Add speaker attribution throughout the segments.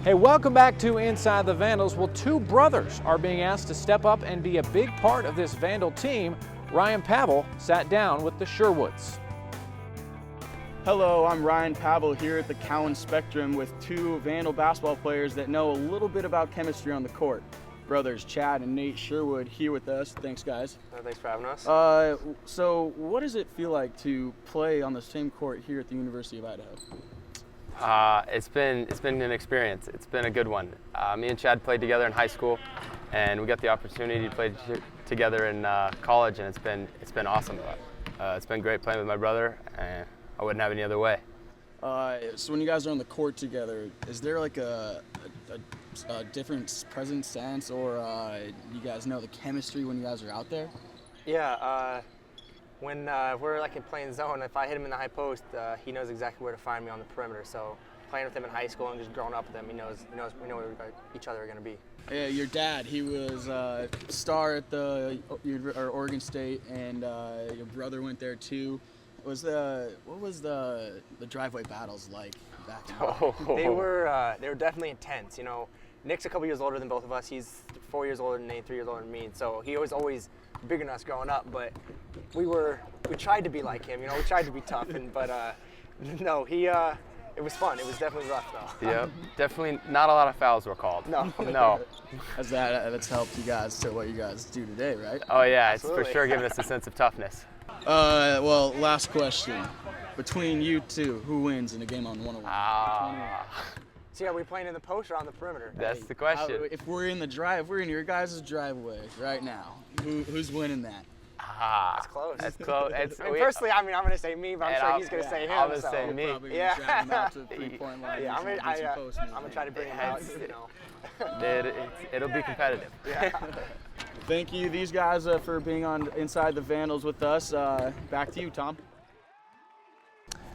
Speaker 1: Hey, welcome back to Inside the Vandals. Well, two brothers are being asked to step up and be a big part of this Vandal team. Ryan Pavel sat down with the Sherwoods.
Speaker 2: Hello, I'm Ryan Pavel here at the Cowan Spectrum with two Vandal basketball players that know a little bit about chemistry on the court. Brothers Chad and Nate Sherwood here with us. Thanks, guys.
Speaker 3: Thanks for having us.
Speaker 2: So what does it feel like to play on the same court here at the University of Idaho?
Speaker 3: It's been an experience. It's been a good one. Me and Chad played together in high school, and we got the opportunity to play together in college, and it's been awesome. It's been great playing with my brother, and I wouldn't have it any other way.
Speaker 2: So when you guys are on the court together, is there like a different present sense, or you guys know the chemistry when you guys are out there?
Speaker 4: Yeah, when we're like in playing zone, if I hit him in the high post, he knows exactly where to find me on the perimeter. So playing with him in high school and just growing up with him, we know where each other are going to be.
Speaker 2: Yeah, your dad, he was a star at Oregon State, and your brother went there too. What was the driveway battles like back then?
Speaker 4: They were definitely intense. You know, Nick's a couple years older than both of us. He's 4 years older than Nate, 3 years older than me. So he was always bigger than us growing up. But we tried to be like him. You know, we tried to be tough. No, it was fun. It was definitely rough though.
Speaker 3: Yep, definitely not a lot of fouls were called. No.
Speaker 2: That's helped you guys to what you guys do today, right?
Speaker 3: Oh yeah, it's
Speaker 4: Absolutely.
Speaker 3: for sure giving us a sense of toughness.
Speaker 2: Well, last question. Between you two, who wins in a game on one-on-one?
Speaker 4: So are we playing in the post or on the perimeter?
Speaker 3: That's the question.
Speaker 2: If we're in your guys' driveway right now, who's winning that?
Speaker 4: That's close.
Speaker 3: That's close.
Speaker 4: Personally, I'm going to say me, but I'm sure he's going to say him.
Speaker 3: I'm going to say me.
Speaker 2: Probably gonna drag him out to the three-point line.
Speaker 4: Yeah, I'm going to try to bring him out. You know.
Speaker 3: It'll be competitive.
Speaker 4: Yeah.
Speaker 2: Thank you, these guys, for being on Inside the Vandals with us. Back to you, Tom.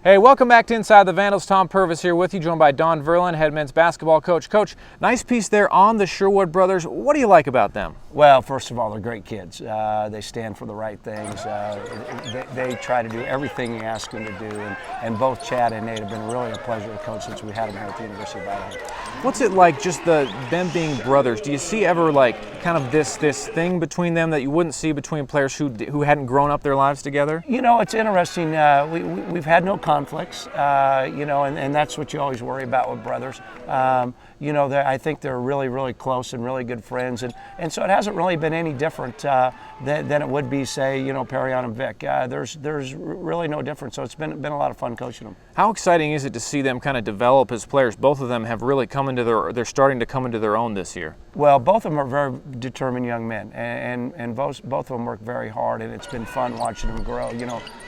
Speaker 1: Hey, welcome back to Inside the Vandals. Tom Purvis here with you, joined by Don Verlin, head men's basketball coach. Coach, nice piece there on the Sherwood brothers. What do you like about them?
Speaker 5: Well, first of all, they're great kids. They stand for the right things. They try to do everything you ask them to do. And both Chad and Nate have been really a pleasure to coach since we had them here at the University of Idaho.
Speaker 1: What's it like, just them being brothers? Do you see ever like kind of this thing between them that you wouldn't see between players who hadn't grown up their lives together?
Speaker 5: You know, it's interesting. We've had no conflicts, and that's what you always worry about with brothers. I think they're really, really close and really good friends, and so it hasn't really been any different than it would be, say, Perrion and Vic. There's really no difference, so it's been a lot of fun coaching them.
Speaker 1: How exciting is it to see them kind of develop as players? Both of them have really they're starting to come into their own this year.
Speaker 5: Well, both of them are very determined young men, and both of them work very hard, and it's been fun watching them grow.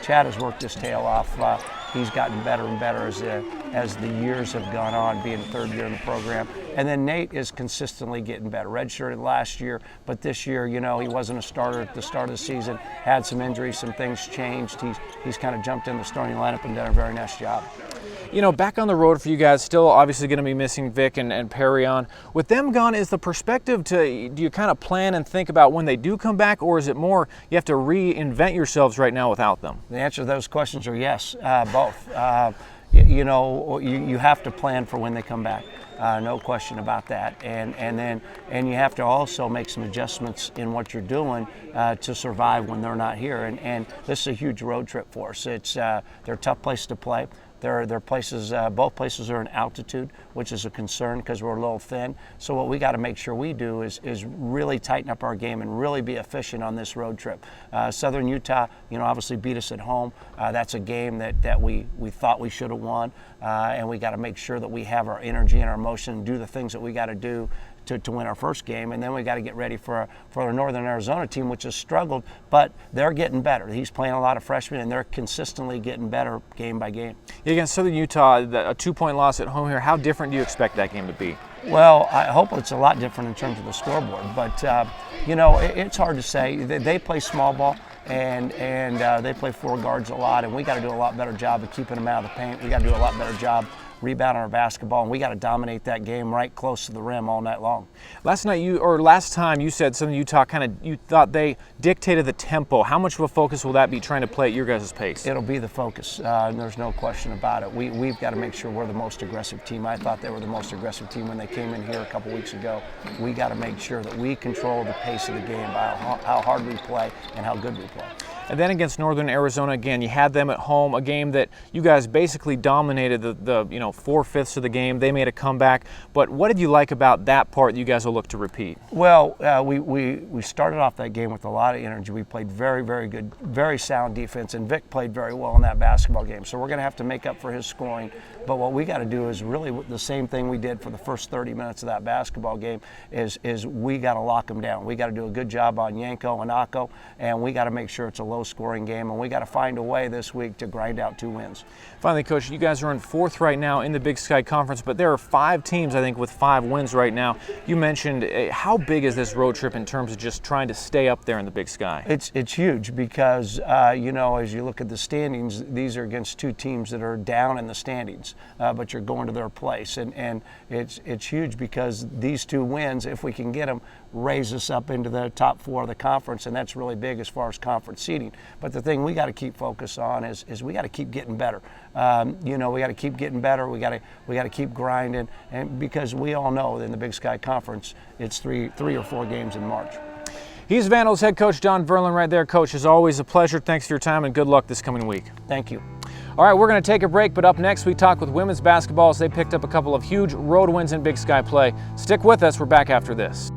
Speaker 5: Chad has worked his tail off. He's gotten better and better as the years have gone on, being third year in the program. And then Nate is consistently getting better. Redshirted last year, but this year, he wasn't a starter at the start of the season. Had some injuries, some things changed. He's kind of jumped in the starting lineup and done a very nice job.
Speaker 1: Back on the road for you guys, still obviously going to be missing Vic and Perrion. With them gone, is the perspective do you kind of plan and think about when they do come back, or is it more you have to reinvent yourselves right now without them?
Speaker 5: The answer to those questions are yes, both. You have to plan for when they come back. No question about that, and you have to also make some adjustments in what you're doing to survive when they're not here. And this is a huge road trip for us. They're a tough place to play. They're places. Both places are in altitude, which is a concern because we're a little thin. So what we got to make sure we do is really tighten up our game and really be efficient on this road trip. Southern Utah, obviously beat us at home. That's a game that we thought we should have won, and we got to make sure that we have our energy and our motion and do the things that we got to do to win our first game, and then we got to get ready for our Northern Arizona team, which has struggled, but they're getting better. He's playing a lot of freshmen, and they're consistently getting better game by game.
Speaker 1: Against Southern Utah, a 2-point loss at home here, how different do you expect that game to be?
Speaker 5: Well, I hope it's a lot different in terms of the scoreboard, but it's hard to say. They play small ball, and they play four guards a lot, and we got to do a lot better job of keeping them out of the paint. We got to do a lot better job rebound our basketball, and we got to dominate that game right close to the rim all night long.
Speaker 1: Last time you said something you thought they dictated the tempo. How much of a focus will that be trying to play at your guys' pace?
Speaker 5: It'll be the focus. There's no question about it. We've got to make sure we're the most aggressive team. I thought they were the most aggressive team when they came in here a couple weeks ago. We got to make sure that we control the pace of the game by how hard we play and how good we play.
Speaker 1: And then against Northern Arizona, again, you had them at home, a game that you guys basically dominated the 4/5 of the game. They made a comeback. But what did you like about that part that you guys will look to repeat?
Speaker 5: Well, we started off that game with a lot of energy. We played very, very good, very sound defense, and Vic played very well in that basketball game. So we're going to have to make up for his scoring. But what we got to do is really the same thing we did for the first 30 minutes of that basketball game is we got to lock them down. We got to do a good job on Yanko and Akko, and we got to make sure it's a low-scoring game, and we got to find a way this week to grind out 2 wins.
Speaker 1: Finally, Coach, you guys are in 4th right now in the Big Sky Conference, but there are 5 teams, I think, with 5 wins right now. You mentioned how big is this road trip in terms of just trying to stay up there in the Big Sky?
Speaker 5: It's huge because, as you look at the standings, these are against 2 teams that are down in the standings, but you're going to their place. And it's huge because these 2 wins, if we can get them, raise us up into the top 4 of the conference, and that's really big as far as conference seeding. But the thing we got to keep focused on is we got to keep getting better. We got to keep getting better. We got to keep grinding, and because we all know in the Big Sky Conference, it's 3 or 4 games in March.
Speaker 1: He's Vandals head coach Don Verlin right there. Coach, it's always a pleasure. Thanks for your time and good luck this coming week.
Speaker 5: Thank you.
Speaker 1: All right, we're going to take a break, but up next we talk with women's basketball as they picked up a couple of huge road wins in Big Sky play. Stick with us. We're back after this.